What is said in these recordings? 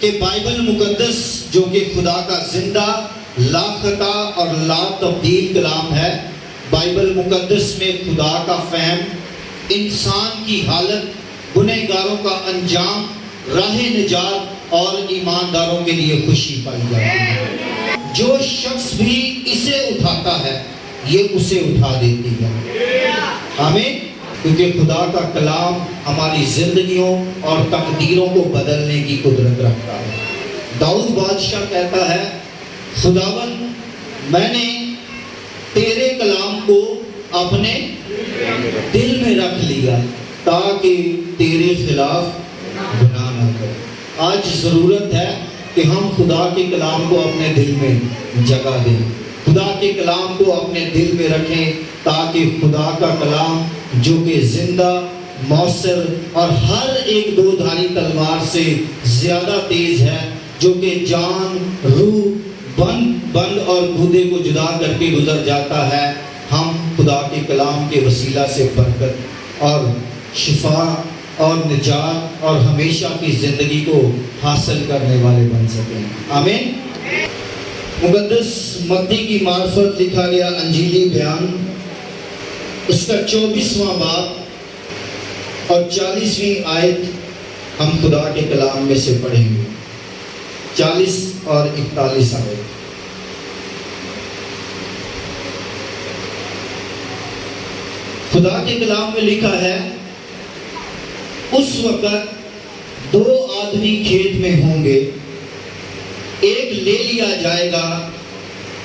کہ بائبل مقدس جو کہ خدا کا زندہ لا خطا اور لا تبدیل کلام ہے، بائبل مقدس میں خدا کا فہم، انسان کی حالت، گنہگاروں کا انجام، راہ نجات اور ایمانداروں کے لیے خوشی پائی جاتی ہے۔ جو شخص بھی اسے اٹھاتا ہے یہ اسے اٹھا دیتی ہے۔ آمین۔ کیونکہ خدا کا کلام ہماری زندگیوں اور تقدیروں کو بدلنے کی قدرت رکھتا ہے۔ داؤد بادشاہ کہتا ہے، خداوند میں نے تیرے کلام کو اپنے دل میں رکھ لیا تاکہ تیرے خلاف گناہ نہ کرے۔ آج ضرورت ہے کہ ہم خدا کے کلام کو اپنے دل میں جگہ دیں، خدا کے کلام کو اپنے دل میں رکھیں، تاکہ خدا کا کلام جو کہ زندہ، مؤثر اور ہر ایک دو دھاری تلوار سے زیادہ تیز ہے، جو کہ جان، روح، بند اور گودے کو جدا کر کے گزر جاتا ہے، ہم خدا کے کلام کے وسیلہ سے برکت اور شفا اور نجات اور ہمیشہ کی زندگی کو حاصل کرنے والے بن سکیں۔ آمین۔ مقدس متی کی معرفت لکھا گیا انجیلی بیان، اس کا 24واں باب اور 40ویں آیت ہم خدا کے کلام میں سے پڑھیں گے۔ 40 اور 41 آیت۔ خدا کے کلام میں لکھا ہے، اس وقت 2 آدمی کھیت میں ہوں گے، ایک لے لیا جائے گا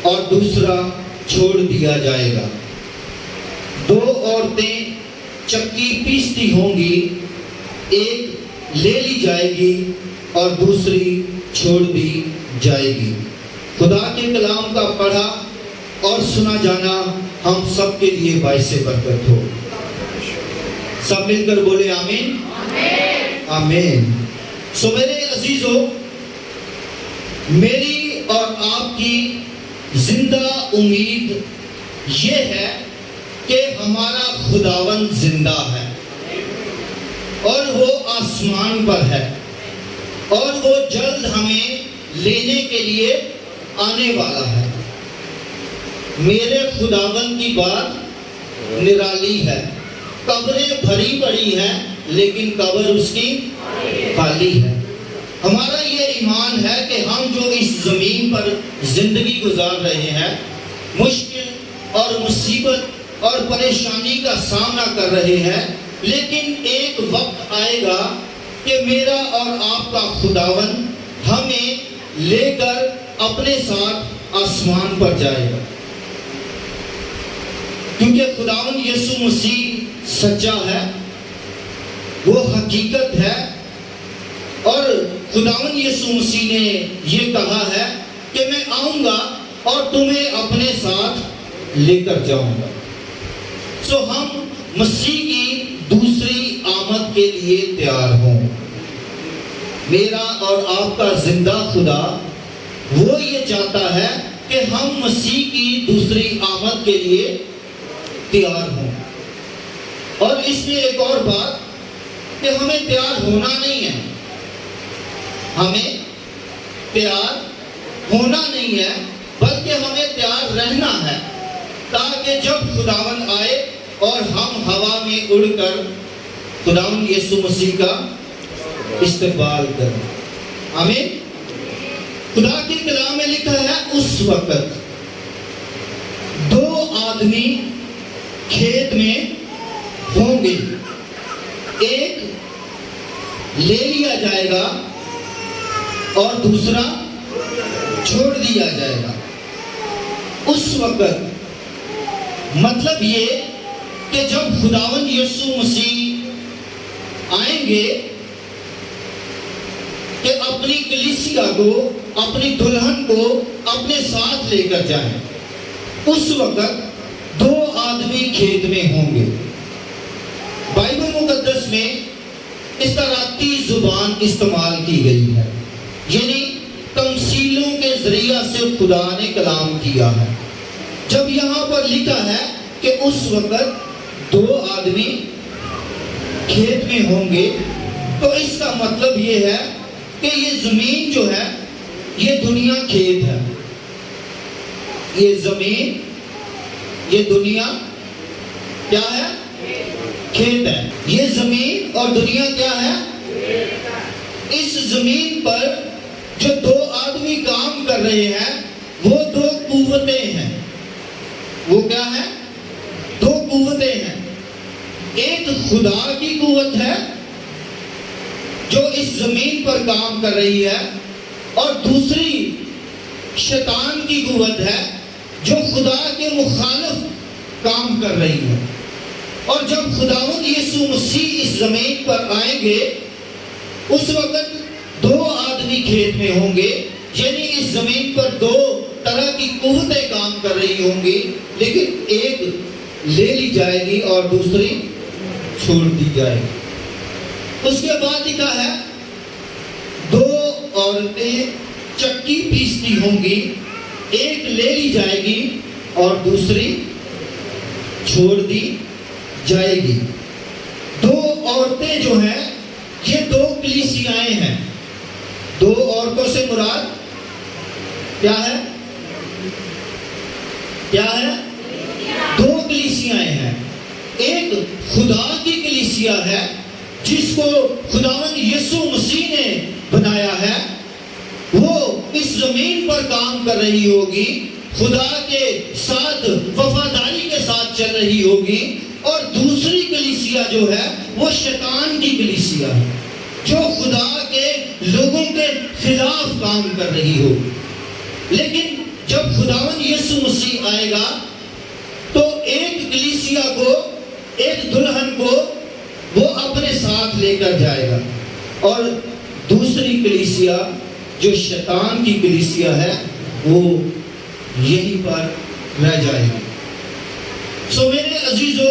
اور دوسرا چھوڑ دیا جائے گا۔ 2 عورتیں چکی پیستی ہوں گی، ایک لے لی جائے گی اور دوسری چھوڑ دی جائے گی۔ خدا کے کلام کا پڑھا اور سنا جانا ہم سب کے لیے باعث برکت ہو۔ سب مل کر بولے آمین۔ آمین۔ سو میرے عزیزو، میری اور آپ کی زندہ امید یہ ہے کہ ہمارا خداوند زندہ ہے اور وہ آسمان پر ہے اور وہ جلد ہمیں لینے کے لیے آنے والا ہے۔ میرے خداوند کی بات نرالی ہے، قبریں بھری پڑی ہیں لیکن قبر اس کی خالی ہے۔ ہمارا یہ ایمان ہے کہ ہم جو اس زمین پر زندگی گزار رہے ہیں، مشکل اور مصیبت اور پریشانی کا سامنا کر رہے ہیں، لیکن ایک وقت آئے گا کہ میرا اور آپ کا خداوند ہمیں لے کر اپنے ساتھ آسمان پر جائے گا، کیونکہ خداوند یسوع مسیح سچا ہے، وہ حقیقت ہے، اور خداوند یسوع مسیح نے یہ کہا ہے کہ میں آؤں گا اور تمہیں اپنے ساتھ لے کر جاؤں گا۔ سو ہم مسیح کی دوسری آمد کے لیے تیار ہوں۔ میرا اور آپ کا زندہ خدا وہ یہ چاہتا ہے کہ ہم مسیح کی دوسری آمد کے لیے تیار ہوں۔ اور اس میں ایک اور بات کہ ہمیں تیار ہونا نہیں ہے، ہمیں تیار ہونا نہیں ہے، بلکہ ہمیں تیار رہنا ہے، تاکہ جب خداوند آئے اور ہم ہوا میں اڑ کر خداوند یسوع مسیح کا استقبال کریں۔ آمین۔ خدا کے کلام میں لکھا ہے، اس وقت 2 آدمی کھیت میں ہوں گے، ایک لے لیا جائے گا اور دوسرا چھوڑ دیا جائے گا۔ اس وقت مطلب یہ کہ جب خداوند یسوع مسیح آئیں گے کہ اپنی کلیسیا کو، اپنی دلہن کو اپنے ساتھ لے کر جائیں، اس وقت 2 آدمی کھیت میں ہوں گے۔ بائبل مقدس میں اصطلاحی زبان استعمال کی گئی ہے، یعنی تمثیلوں کے ذریعہ سے خدا نے کلام کیا ہے۔ جب یہاں پر لکھا ہے کہ اس وقت 2 آدمی کھیت میں ہوں گے، تو اس کا مطلب یہ ہے کہ یہ زمین جو ہے یہ دنیا کھیت ہے. یہ زمین، یہ دنیا کیا ہے؟ کھیت ہے. یہ زمین اور دنیا کیا ہے؟ اس زمین پر جو دو آدمی کام کر رہے ہیں وہ دو قوتیں ہیں. وہ کیا ہے؟ دو قوتیں ہیں. ایک خدا کی قوت ہے جو اس زمین پر کام کر رہی ہے، اور دوسری شیطان کی قوت ہے جو خدا کے مخالف کام کر رہی ہے. اور جب خداوند یسوع مسیح اس زمین پر آئیں گے اس وقت دو آدمی کھیت میں ہوں گے، یعنی اس زمین پر دو طرح کی قوتیں کام کر رہی ہوں گی، لیکن ایک لے لی جائے گی اور دوسری چھوڑ دی جائے گی. اس کے بعد لکھا ہے دو عورتیں چکی پیستی ہوں گی، ایک لے لی جائے گی اور دوسری چھوڑ دی جائے گی. دو عورتیں جو ہیں یہ دو کلیسیائیں ہیں. دو عورتوں سے مراد کیا ہے؟ کیا ہے؟ دو کلیسیائیں ہیں. ایک خدا کی کلیسیا ہے جس کو خداوند یسوع مسیح نے بنایا ہے، وہ اس زمین پر کام کر رہی ہوگی، خدا کے ساتھ وفاداری کے ساتھ چل رہی ہوگی. اور دوسری کلیسیا جو ہے وہ شیطان کی کلیسیا ہے جو خدا کے لوگوں کے خلاف کام کر رہی ہوگی. لیکن جب خداوند یسوع مسیح آئے گا تو ایک کلیسیا کو، ایک دلہن کو وہ اپنے ساتھ لے کر جائے گا، اور دوسری کلیسیا جو شیطان کی کلیسیا ہے وہ یہیں پر رہ جائے گی. سو میرے عزیزو،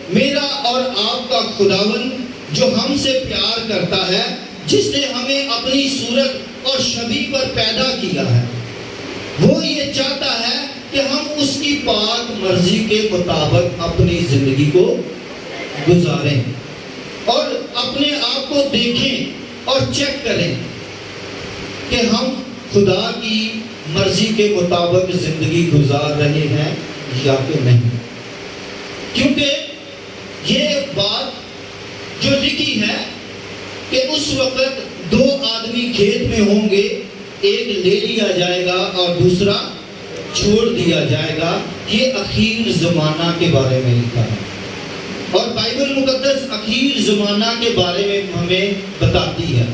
میرا اور آپ کا خداوند جو ہم سے پیار کرتا ہے، جس نے ہمیں اپنی صورت اور شبیہ پر پیدا کیا ہے، وہ یہ چاہتا ہے کہ ہم اس کی پاک مرضی کے مطابق اپنی زندگی کو گزاریں اور اپنے آپ کو دیکھیں اور چیک کریں کہ ہم خدا کی مرضی کے مطابق زندگی گزار رہے ہیں یا کہ نہیں. کیونکہ یہ بات جو لکھی ہے کہ اس وقت دو آدمی کھیت میں ہوں گے، ایک لے لیا جائے گا اور دوسرا چھوڑ دیا جائے گا. یہ اخیر زمانہ کے بارے میں لکھا ہے، اور بائبل مقدس اخیر زمانہ کے بارے میں ہمیں بتاتی ہے.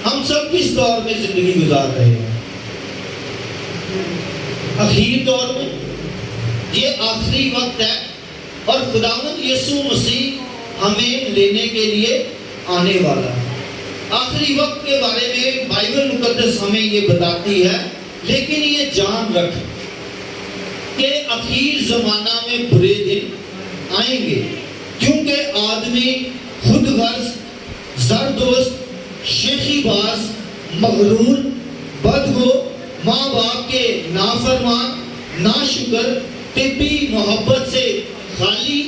ہم سب کس دور میں زندگی گزار رہے ہیں؟ اخیر دور میں. یہ آخری وقت ہے اور خداوند یسوع مسیح ہمیں لینے کے لیے آنے والا ہے. آخری وقت کے بارے میں بائبل مقدس ہمیں یہ بتاتی ہے، لیکن یہ جان رکھ کہ اخیر زمانہ میں برے دن آئیں گے، کیونکہ آدمی خود غرض، زردوست، شیخی باز، مغرور، بدگو، ماں باپ کے نافرمان، ناشکر، طبی محبت سے خالی،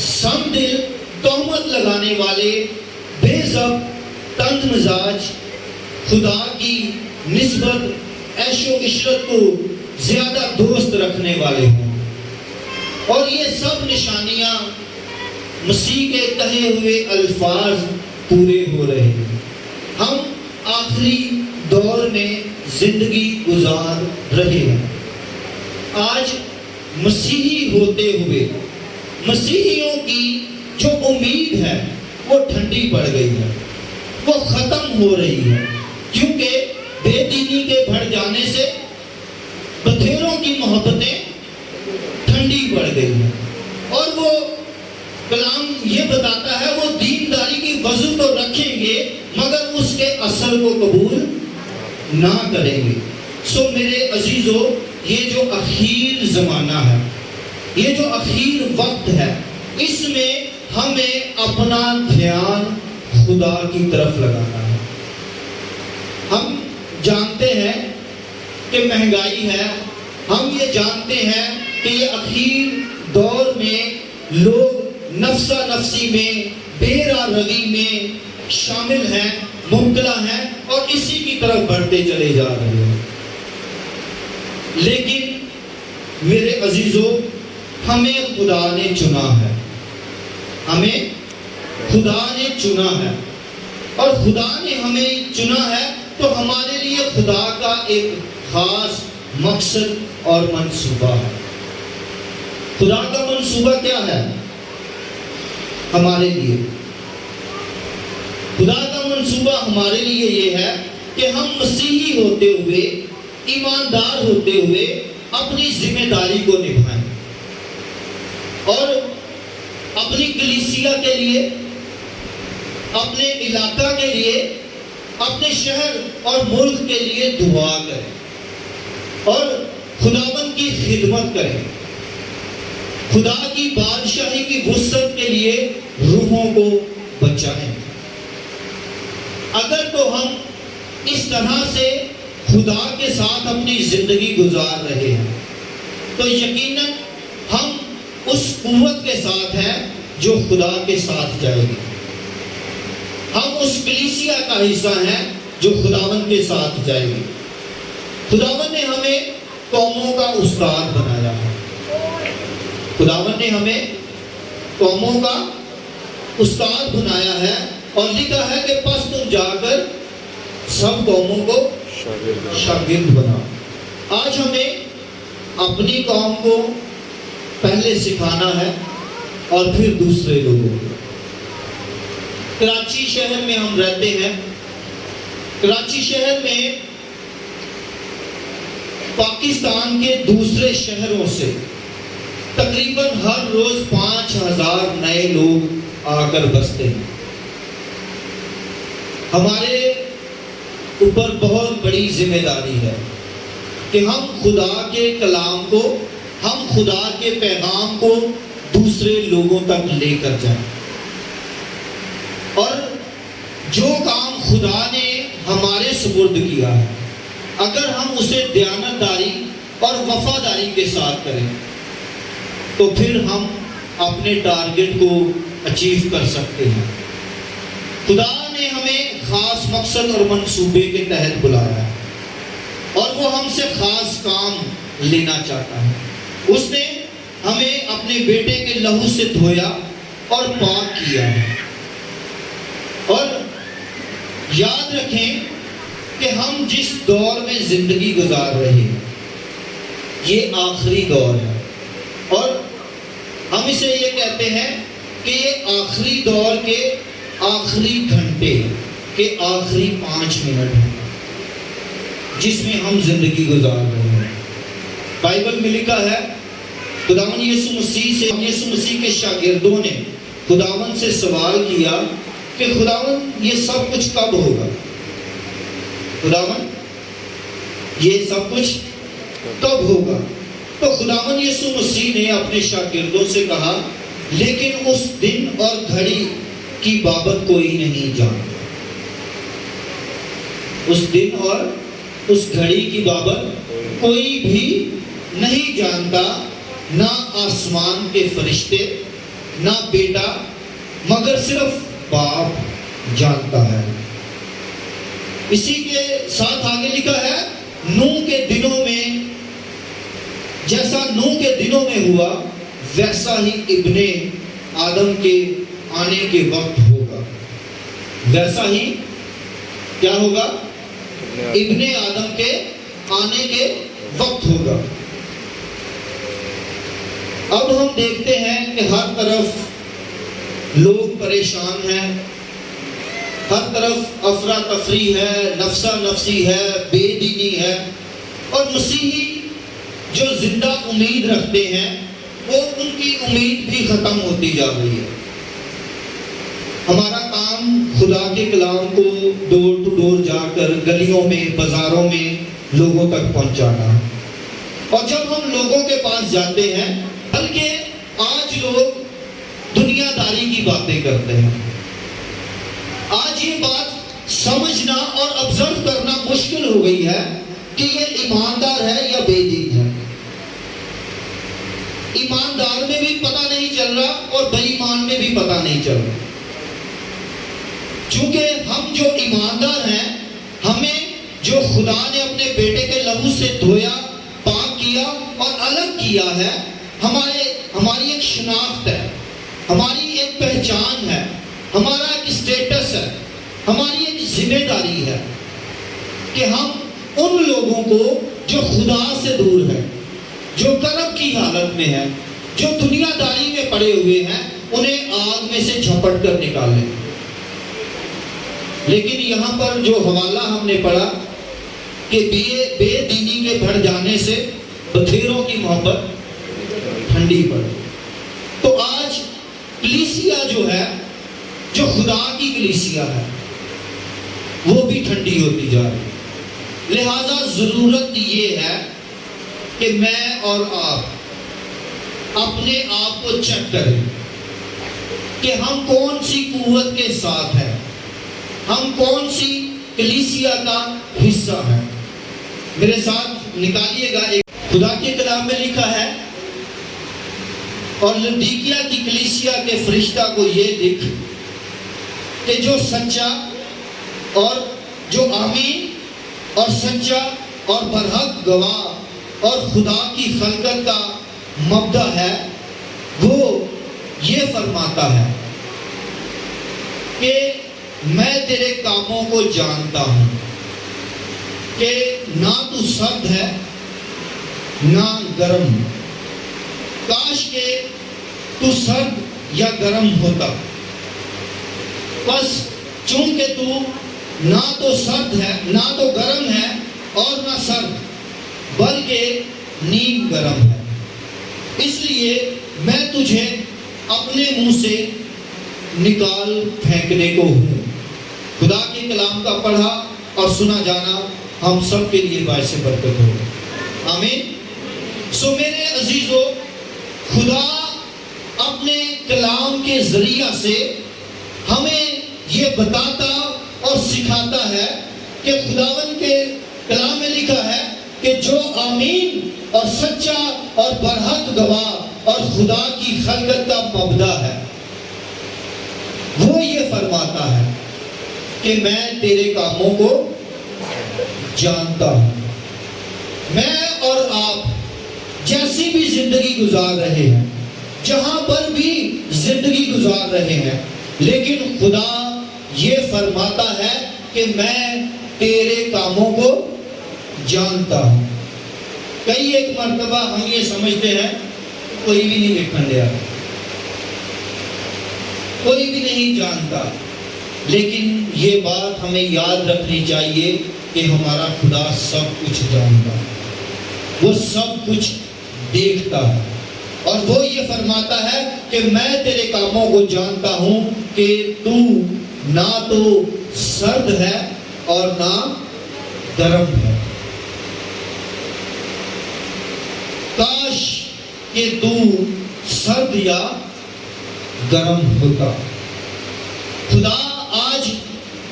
سم دل، تہمت لگانے والے، بے ضبط، تند مزاج، خدا کی نسبت عیش و عشرت کو زیادہ دوست رکھنے والے ہوں. اور یہ سب نشانیاں مسیح کے کہے ہوئے الفاظ پورے ہو رہے ہیں. ہم آخری دور میں زندگی گزار رہے ہیں. آج مسیحی ہوتے ہوئے مسیحیوں کی جو امید ہے وہ ٹھنڈی پڑ گئی ہے، وہ ختم ہو رہی ہے، کیونکہ بے دینی کے بڑھ جانے سے بتھیروں کی محبتیں ٹھنڈی پڑ گئی ہیں. اور وہ کلام یہ بتاتا ہے وہ دینداری کی وضو تو رکھیں گے مگر اس کے اثر کو قبول نہ کریں گے. سو میرے عزیزو، یہ جو اخیر زمانہ ہے، یہ جو اخیر وقت ہے، اس میں ہمیں اپنا دھیان خدا کی طرف لگانا ہے. ہم جانتے ہیں کہ مہنگائی ہے، ہم یہ جانتے ہیں کہ یہ اخیر دور میں لوگ نفسا نفسی میں، بے راہ روی میں شامل ہیں، مبتلا ہیں، اور اسی کی طرف بڑھتے چلے جا رہے ہیں. لیکن میرے عزیزوں، ہمیں خدا نے چنا ہے، ہمیں خدا نے چنا ہے، اور خدا نے ہمیں چنا ہے تو ہمارے لیے خدا کا ایک خاص مقصد اور منصوبہ ہے. خدا کا منصوبہ کیا ہے ہمارے لیے؟ خدا کا منصوبہ ہمارے لیے یہ ہے کہ ہم مسیحی ہوتے ہوئے، ایماندار ہوتے ہوئے اپنی ذمہ داری کو نبھائیں، اور اپنی کلیسیا کے لیے، اپنے علاقہ کے لیے، اپنے شہر اور ملک کے لیے دعا کریں اور خداوند کی خدمت کریں، خدا کی بادشاہی کی وسعت کے لیے روحوں کو بچائیں. اگر تو ہم اس طرح سے خدا کے ساتھ اپنی زندگی گزار رہے ہیں تو یقیناً ہم اس قوت کے ساتھ ہیں جو خدا کے ساتھ جائے گی. ہم اس کلیسیا کا حصہ ہیں جو خداوند کے ساتھ جائے گی. خداوند نے ہمیں قوموں کا استاد بنایا ہے. خداوند نے ہمیں قوموں کا استاد بنایا ہے اور لکھا ہے کہ پس تم جا کر سب قوموں کو شاگرد بناؤ. آج ہمیں اپنی قوم کو پہلے سکھانا ہے اور پھر دوسرے لوگوں کو. کراچی شہر میں ہم رہتے ہیں. کراچی شہر میں پاکستان کے دوسرے شہروں سے تقریباً ہر روز 5000 نئے لوگ آ کر بستے ہیں. ہمارے اوپر بہت بڑی ذمہ داری ہے کہ ہم خدا کے کلام کو، ہم خدا کے پیغام کو دوسرے لوگوں تک لے کر جائیں. اور جو کام خدا نے ہمارے سپرد کیا ہے، اگر ہم اسے دیانتداری اور وفاداری کے ساتھ کریں تو پھر ہم اپنے ٹارگٹ کو اچیو کر سکتے ہیں. خدا نے ہمیں خاص مقصد اور منصوبے کے تحت بلایا ہے اور وہ ہم سے خاص کام لینا چاہتا ہے. اس نے ہمیں اپنے بیٹے کے لہو سے دھویا اور پاک کیا ہے. اور یاد رکھیں کہ ہم جس دور میں زندگی گزار رہے ہیں یہ آخری دور ہے، اور ہم اسے یہ کہتے ہیں کہ یہ آخری دور کے آخری گھنٹے کے آخری 5 منٹ ہیں جس میں ہم زندگی گزار رہے ہیں. بائبل میں لکھا ہے خداوند یسوع مسیح کے شاگردوں نے خداوند سے سوال کیا کہ خداوند یہ سب کچھ کب ہوگا؟ خداوند یہ سب کچھ کب ہوگا؟ تو خداوند یسوع مسیح نے اپنے شاگردوں سے کہا لیکن اس دن اور گھڑی کی بابت کوئی نہیں جانتا. اس دن اور اس گھڑی کی بابت کوئی بھی نہیں جانتا، نہ آسمان کے فرشتے نہ بیٹا، مگر صرف باپ جانتا ہے. اسی کے ساتھ آگے لکھا ہے نوح کے دنوں میں، جیسا نوح کے دنوں میں ہوا ویسا ہی ابن آدم کے آنے کے وقت ہوگا. ویسا ہی کیا ہوگا؟ ابن آدم کے آنے کے وقت ہوگا. اب ہم دیکھتے ہیں کہ ہر طرف لوگ پریشان ہیں، ہر طرف افراتفری ہے، نفسا نفسی ہے، بے دینی ہے، اور مسیحی جو زندہ امید رکھتے ہیں وہ ان کی امید بھی ختم ہوتی جا رہی ہے. ہمارا کام خدا کے کلام کو ڈور ٹو ڈور جا کر گلیوں میں، بازاروں میں لوگوں تک پہنچانا. اور جب ہم لوگوں کے پاس جاتے ہیں، بلکہ آج لوگ دنیا داری کی باتیں کرتے ہیں. آج یہ بات سمجھنا اور آبزرو کرنا مشکل ہو گئی ہے کہ یہ ایماندار ہے یا بے دین ہے. ایماندار میں بھی پتہ نہیں چل رہا اور بے ایمان میں بھی پتہ نہیں چل رہا. چونکہ ہم جو ایماندار ہیں ہمیں خدا نے اپنے بیٹے کے لہو سے دھویا، پاک کیا اور الگ کیا ہے، ہماری ایک شناخت ہے، ہماری ایک پہچان ہے، ہمارا ایک اسٹیٹس ہے، ہماری ایک ذمہ داری ہے کہ ہم ان لوگوں کو جو خدا سے دور ہے، جو کرب کی حالت میں ہے، جو دنیا داری میں پڑے ہوئے ہیں، انہیں آگ میں سے جھپٹ کر نکالیں۔ لیکن یہاں پر جو حوالہ ہم نے پڑھا کہ بے دینی کے بڑھ جانے سے بتھیروں کی محبت ٹھنڈی پڑ۔ تو آج کلیسیا جو ہے، جو خدا کی کلیسیا ہے، وہ بھی ٹھنڈی ہوتی جا رہی۔ لہذا ضرورت یہ ہے کہ میں اور آپ اپنے آپ کو چیک کریں کہ ہم کون سی قوت کے ساتھ ہیں، ہم کون سی کلیسیا کا حصہ ہیں۔ میرے ساتھ نکالیے گا، ایک خدا کے کلام میں لکھا ہے، اور لودیکیا کی کلیسیا کے فرشتہ کو یہ لکھ کہ جو سچا اور جو آمین اور سچا اور برحق گواہ اور خدا کی خلقت کا مبدأ ہے، وہ یہ فرماتا ہے کہ میں تیرے کاموں کو جانتا ہوں کہ نہ تو سرد ہے نہ گرم، کاش کہ تو سرد یا گرم ہوتا، بس چونکہ تو نہ تو سرد ہے نہ تو گرم ہے اور نہ سرد بلکہ نیم گرم ہے، اس لیے میں تجھے اپنے منہ سے نکال پھینکنے کو ہوں۔ خدا کے کلام کا پڑھا اور سنا جانا ہم سب کے لیے باعث برکت ہو، آمین۔ سو میرے عزیزو، خدا اپنے کلام کے ذریعہ سے ہمیں یہ بتاتا اور سکھاتا ہے کہ خداوند کے کلام میں لکھا ہے کہ جو آمین اور سچا اور برحق گواہ اور خدا کی خلقت کا مبدأ ہے، وہ یہ فرماتا ہے کہ میں تیرے کاموں کو جانتا ہوں۔ میں اور آپ جیسی بھی زندگی گزار رہے ہیں، جہاں پر بھی زندگی گزار رہے ہیں، لیکن خدا یہ فرماتا ہے کہ میں تیرے کاموں کو جانتا ہوں۔ کئی ایک مرتبہ ہم یہ سمجھتے ہیں کوئی بھی نہیں دیکھن دیا، کوئی بھی نہیں جانتا، لیکن یہ بات ہمیں یاد رکھنی چاہیے کہ ہمارا خدا سب کچھ جانتا ہے، وہ سب کچھ دیکھتا ہے، اور وہ یہ فرماتا ہے کہ میں تیرے کاموں کو جانتا ہوں کہ تو نہ تو سرد ہے اور نہ گرم ہے، کاش کہ تو سرد یا گرم ہوتا۔ خدا آج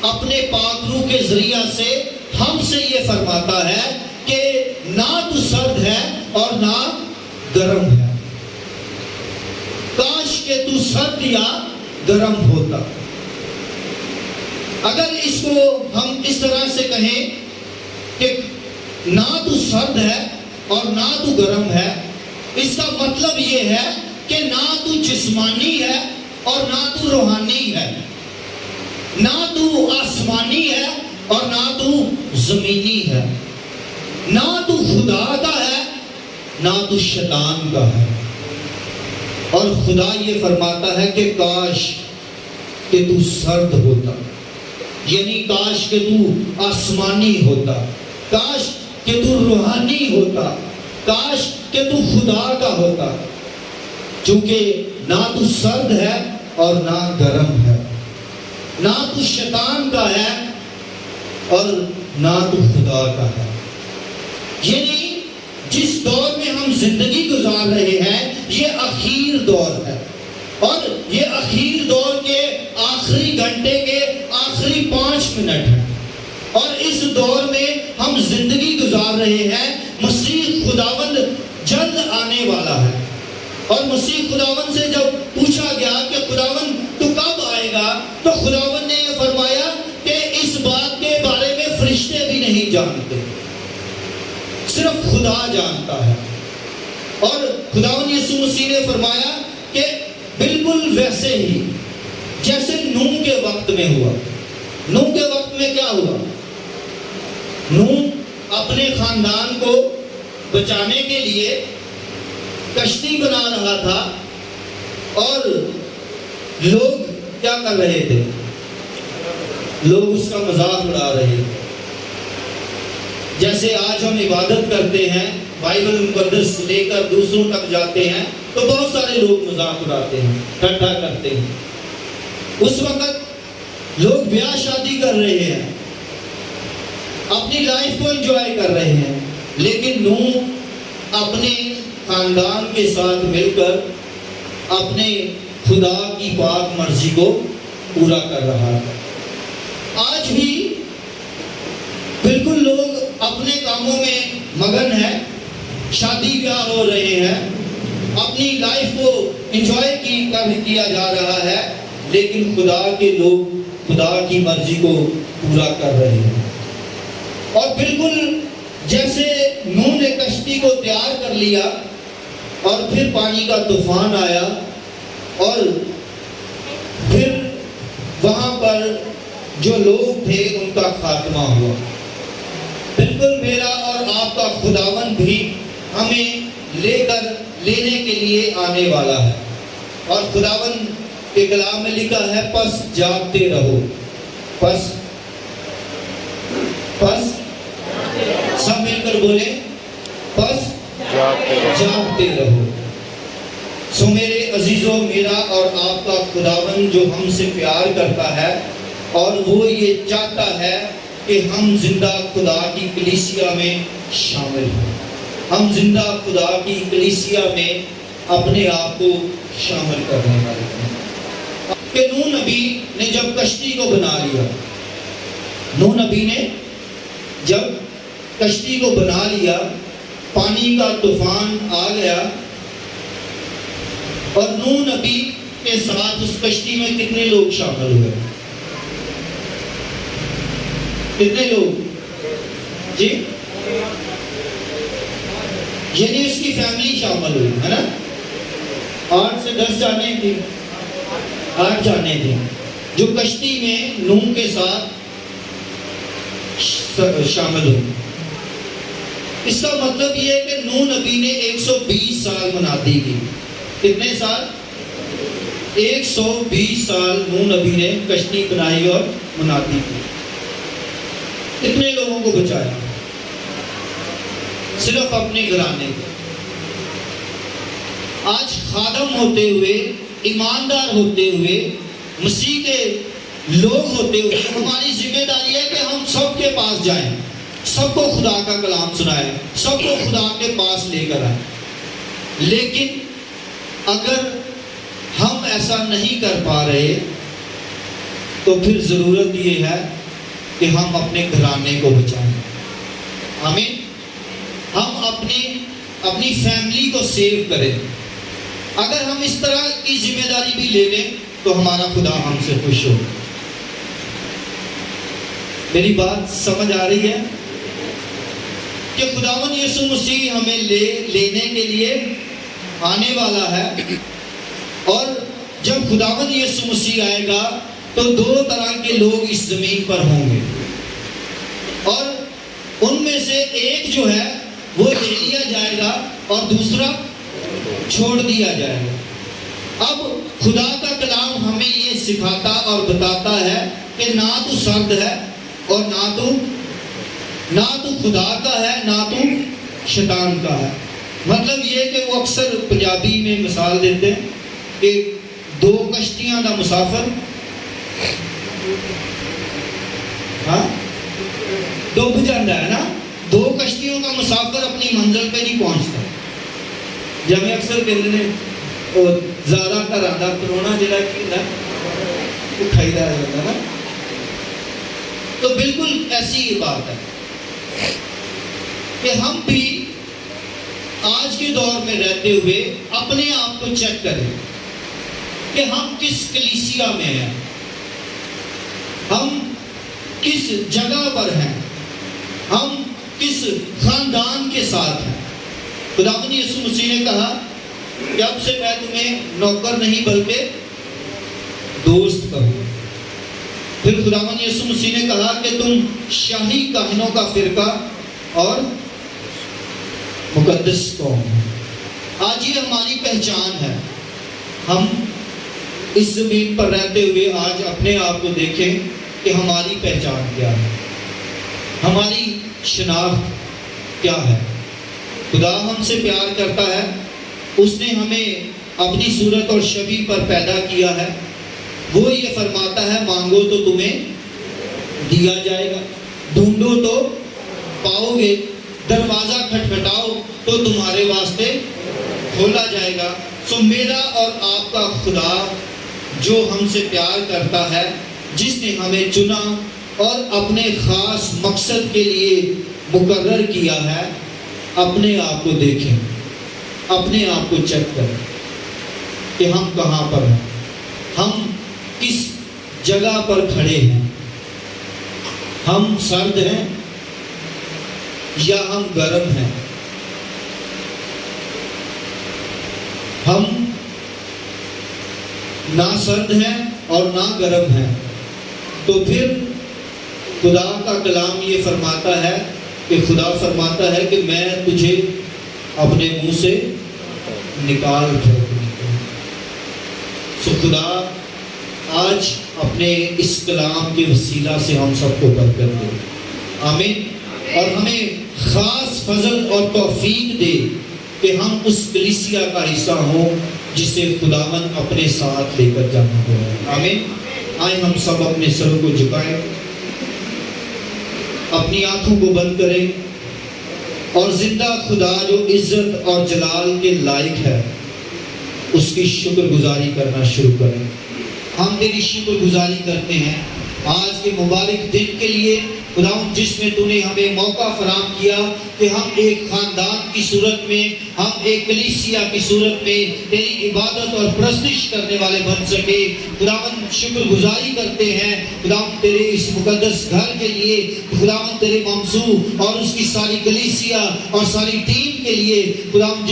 اپنے پاک روح کے ذریعہ سے ہم سے یہ فرماتا ہے کہ نہ تو سرد ہے اور نہ گرم ہے، کاش کہ تو سرد یا گرم ہوتا۔ اگر اس کو ہم اس طرح سے کہیں کہ نہ تو سرد ہے اور نہ تو گرم ہے، اس کا مطلب یہ ہے کہ نہ تو جسمانی ہے اور نہ تو روحانی ہے، نہ تو آسمانی ہے اور نہ تو زمینی ہے، نہ تو خدا کا ہے نہ تو شیطان کا ہے۔ اور خدا یہ فرماتا ہے کہ کاش کہ تو سرد ہوتا، یعنی کاش کہ تو آسمانی ہوتا، کاش کہ تو روحانی ہوتا، کاش کہ تو خدا کا ہوتا، چونکہ نہ تو سرد ہے اور نہ گرم ہے، نہ تو شیطان کا ہے اور نہ تو خدا کا ہے۔ یعنی جس دور میں ہم زندگی گزار رہے ہیں یہ اخیر دور ہے، اور یہ اخیر دور کے آخری گھنٹے کے آخری 5 منٹ ہیں، اور اس دور میں ہم زندگی گزار رہے ہیں۔ مسیح خداوند جلد آنے والا ہے، اور مسیح خداوند سے جب پوچھا گیا کہ خداوند تو کب آئے گا، تو خداوند نے یہ فرمایا کہ اس بات کے بارے میں فرشتے بھی نہیں جانتے، صرف خدا جانتا ہے. اور خداوند یسوع مسیح نے فرمایا کہ بالکل ویسے ہی جیسے نوح کے وقت میں ہوا. نوح کے وقت میں کیا ہوا؟ نوح اپنے خاندان کو بچانے کے لیے کشتی بنا رہا تھا اور لوگ کیا کر رہے تھے؟ لوگ اس کا مذاق اڑا رہے تھے. جیسے آج ہم عبادت کرتے ہیں، بائبل مقدس لے کر دوسروں تک جاتے ہیں تو بہت سارے لوگ مذاق اڑاتے ہیں، ٹھٹھا کرتے ہیں. اس وقت لوگ بیاہ شادی کر رہے ہیں، اپنی لائف کو انجوائے کر رہے ہیں، لیکن نوح اپنے خاندان کے ساتھ مل کر اپنے خدا کی پاک مرضی کو پورا کر رہا ہے. آج بھی بالکل لوگ اپنے کاموں میں مگن ہیں، شادی بیاہ ہو رہے ہیں، اپنی لائف کو انجوائے کیا جا رہا ہے، لیکن خدا کے لوگ خدا کی مرضی کو پورا کر رہے ہیں. اور بالکل جیسے نوح نے کشتی کو تیار کر لیا اور پھر پانی کا طوفان آیا اور پھر وہاں پر جو لوگ تھے ان کا خاتمہ ہوا. بالکل میرا اور آپ کا خداوند بھی ہمیں لینے کے لیے آنے والا ہے. اور خداوند کے کلام میں لکھا ہے پس جاگتے رہو. پس سب مل کر بولیں پس جاگتے رہو. سو میرے عزیزوں، میرا اور آپ کا خداوند جو ہم سے پیار کرتا ہے اور وہ یہ چاہتا ہے کہ ہم زندہ خدا کی کلیسیا میں شامل ہوں. ہم زندہ خدا کی کلیسیا میں اپنے آپ کو شامل کرنے والے ہیں. کہ نوح نبی نے جب کشتی کو بنا لیا، نوح نبی نے جب کشتی کو بنا لیا، پانی کا طوفان آ گیا اور نوح نبی کے ساتھ اس کشتی میں کتنے لوگ شامل ہوئے؟ کتنے لوگ؟ جی، یعنی اس کی فیملی شامل ہوئی ہے نا. 8 سے 10 جانے تھے، 8 جانے تھے جو کشتی میں نوح کے ساتھ شامل ہوئی. اس کا مطلب یہ ہے کہ نوح نبی نے 120 سال منادی کی. کتنے سال؟ 120 سال نوح نبی نے کشتی بنائی اور منادی کی. کتنے لوگوں کو بچایا؟ صرف اپنے گھرانے کو. آج خادم ہوتے ہوئے، ایماندار ہوتے ہوئے، مسیح کے لوگ ہوتے ہوئے ہماری ذمہ داری ہے کہ ہم سب کے پاس جائیں، سب کو خدا کا کلام سنائیں، سب کو خدا کے پاس لے کر آئیں. لیکن اگر ہم ایسا نہیں کر پا رہے تو پھر ضرورت یہ ہے کہ ہم اپنے گھرانے کو بچائیں. آمین. ہم اپنی فیملی کو سیو کریں. اگر ہم اس طرح کی ذمہ داری بھی لے لیں تو ہمارا خدا ہم سے خوش ہو. میری بات سمجھ آ رہی ہے کہ خداوند یسوع مسیح ہمیں لینے کے لیے آنے والا ہے. اور جب خداوند یسوع مسیح آئے گا تو 2 طرح کے لوگ اس زمین پر ہوں گے، اور ان میں سے ایک جو ہے وہ لے لیا جائے گا اور دوسرا چھوڑ دیا جائے گا. اب خدا کا کلام ہمیں یہ سکھاتا اور بتاتا ہے کہ نہ تو سرد ہے اور نہ تو خدا کا ہے، نہ تو شیطان کا ہے. مطلب یہ کہ وہ اکثر پنجابی میں مثال دیتے ہیں کہ 2 کشتیاں دا مسافر ڈوب جاتا ہے نا. 2 کشتیوں کا مسافر اپنی منزل پہ نہیں پہنچتا. جب ہمیں اکثر کہتے ہیں زیادہ تر آدھا کرونا جڑا کی وہ کھائی دا رہتا نا. تو بالکل ایسی ہی بات ہے کہ ہم بھی آج کے دور میں رہتے ہوئے اپنے آپ کو چیک کریں کہ ہم کس کلیسیا میں ہیں، ہم کس جگہ پر ہیں، ہم کس خاندان کے ساتھ ہیں۔ خداوند یسوع مسیح نے کہا کہ اب سے میں تمہیں نوکر نہیں بلکہ دوست کہوں۔ پھر خداوند یسوع مسیح نے کہا کہ تم شاہی کاہنوں کا فرقہ اور مقدس قوم ہو۔ آج یہ ہماری پہچان ہے۔ ہم اس زمین پر رہتے ہوئے آج اپنے آپ کو دیکھیں کہ ہماری پہچان کیا ہے، ہماری شناخت کیا ہے۔ خدا ہم سے پیار کرتا ہے، اس نے ہمیں اپنی صورت اور شبیہ پر پیدا کیا ہے۔ وہ یہ فرماتا ہے مانگو تو تمہیں دیا جائے گا، ڈھونڈو تو پاؤ گے، دروازہ کھٹکھٹاؤ تو تمہارے واسطے کھولا جائے گا۔ سو میرا اور آپ کا خدا جو ہم سے پیار کرتا ہے، جس نے ہمیں چنا اور اپنے خاص مقصد کے لیے مقرر کیا ہے، اپنے آپ کو دیکھیں، اپنے آپ کو چیک کریں کہ ہم کہاں پر ہیں، ہم کس جگہ پر کھڑے ہیں۔ ہم سرد ہیں یا ہم گرم ہیں؟ ہم نہ سرد ہیں اور نہ گرم ہیں، تو پھر خدا کا کلام یہ فرماتا ہے کہ خدا فرماتا ہے کہ میں تجھے اپنے منہ سے نکال پھینکوں۔ سو خدا آج اپنے اس کلام کے وسیلہ سے ہم سب کو برکت دے، آمین، اور ہمیں خاص فضل اور توفیق دے کہ ہم اس کلیسیا کا حصہ ہوں جسے خداوند اپنے ساتھ لے کر جانا ہو۔ آمین۔ آئیں ہم سب اپنے سروں کو جھکائیں، اپنی آنکھوں کو بند کریں اور زندہ خدا جو عزت اور جلال کے لائق ہے اس کی شکر گزاری کرنا شروع کریں۔ ہم تیری شکر گزاری کرتے ہیں آج کے مبارک دن کے لیے خداوند، جس میں تو نے ہمیں موقع فراہم کیا کہ ہم ایک خاندان کی صورت میں، ہم ایک کلیسیا کی صورت میں تیری عبادت اور پرستش کرنے والے بن سکے۔ خداوند شکر گزاری کرتے ہیں خداوند تیرے اس مقدس گھر کے لیے، خداوند تیرے ممسوح اور اس کی ساری کلیسیا اور ساری ٹیم کے لیے خداوند،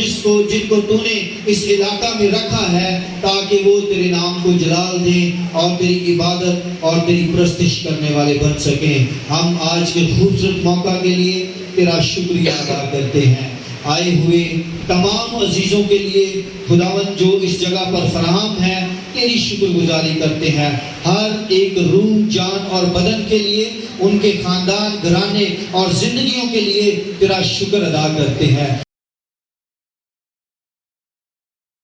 جن کو تو نے اس علاقہ میں رکھا ہے تاکہ وہ تیرے نام کو جلال دیں اور تیری عبادت اور تیری پرستش کرنے والے بن سکیں۔ ہم آج کے خوبصورت موقع کے لیے تیرا شکریہ ادا کرتے ہیں۔ آئے ہوئے تمام عزیزوں کے لیے خداوند جو اس جگہ پر فراہم ہے، تیری شکر گزاری کرتے ہیں۔ ہر ایک روح، جان اور بدن کے لیے، ان کے خاندان، گھرانے اور زندگیوں کے لیے تیرا شکر ادا کرتے ہیں۔